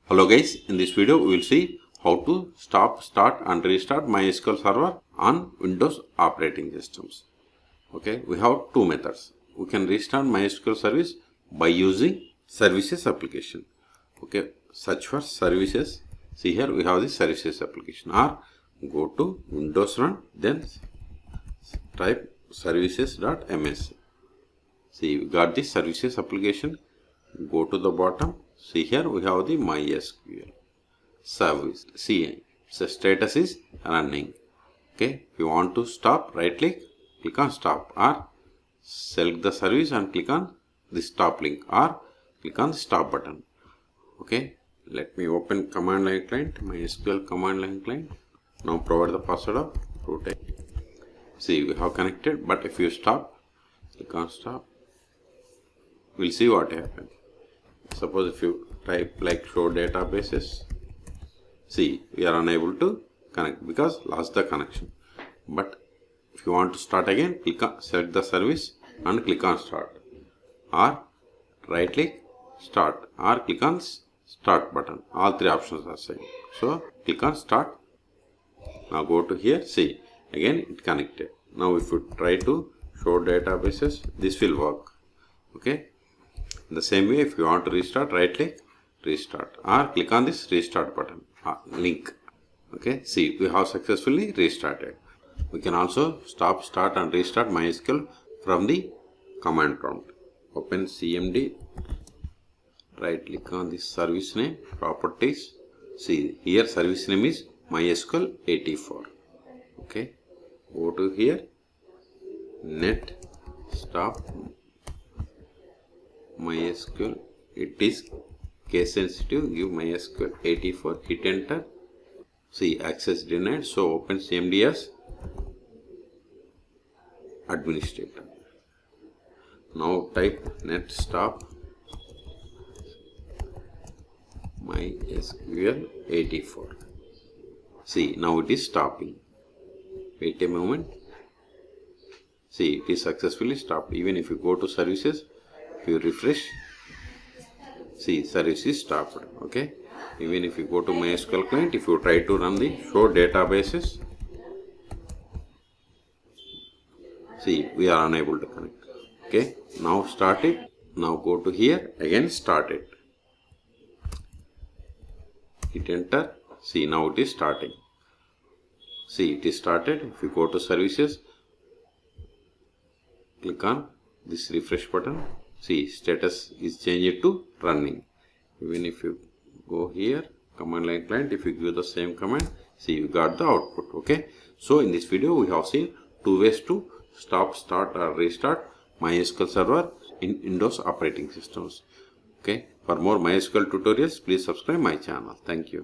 Hello guys, in this video we will see how to stop, start and restart MySQL Server on Windows operating systems. Okay, we have two methods. We can restart MySQL service by using services application. Okay, search for services. See here we have the services application, or go to Windows Run, then type services.ms. See, we got the services application. Go to the bottom. See here we have the MySQL service. See, so status is running. Okay, if you want to stop, right click on stop, or select the service and click on the stop link, or click on the stop button. Okay, let me open command line client, MySQL command line client. Now provide the password of root. See, we have connected, but if you stop, click on stop, we'll see what happens. Suppose if you type like show databases, see, we are unable to connect because lost the connection. But if you want to start again, click on select the service and click on start, or right click start, or click on start button. All three options are same. So click on start. Now go to here. See, again it connected. Now if you try to show databases, this will work. Okay. In the same way, if you want to restart, right click restart, or click on this restart button link. Okay, see, we have successfully restarted. We can also stop, start and restart MySQL from the command prompt. Open CMD, right click on this service name, properties. See, here service name is MySQL 84. Okay, go to here, net stop MySQL. It is case sensitive. Give MySQL 84. Hit enter. See, access denied. So open CMD as administrator. Now type net stop MySQL 84. See, now it is stopping. Wait a moment. See, it is successfully stopped. Even if you go to services, if you refresh, see, service is stopped. Okay, even if you go to MySQL client, if you try to run the show databases, see, we are unable to connect. Okay, now start it. Now go to here, again start it. Hit enter. See, now it is starting. See, it is started. If you go to services, click on this refresh button. See, status is changed to running. Even if you go here, command line client, if you give the same command, see, you got the output. Okay, so in this video we have seen two ways to stop, start or restart MySQL Server in Windows operating systems. Okay, for more MySQL tutorials, please subscribe my channel. Thank you.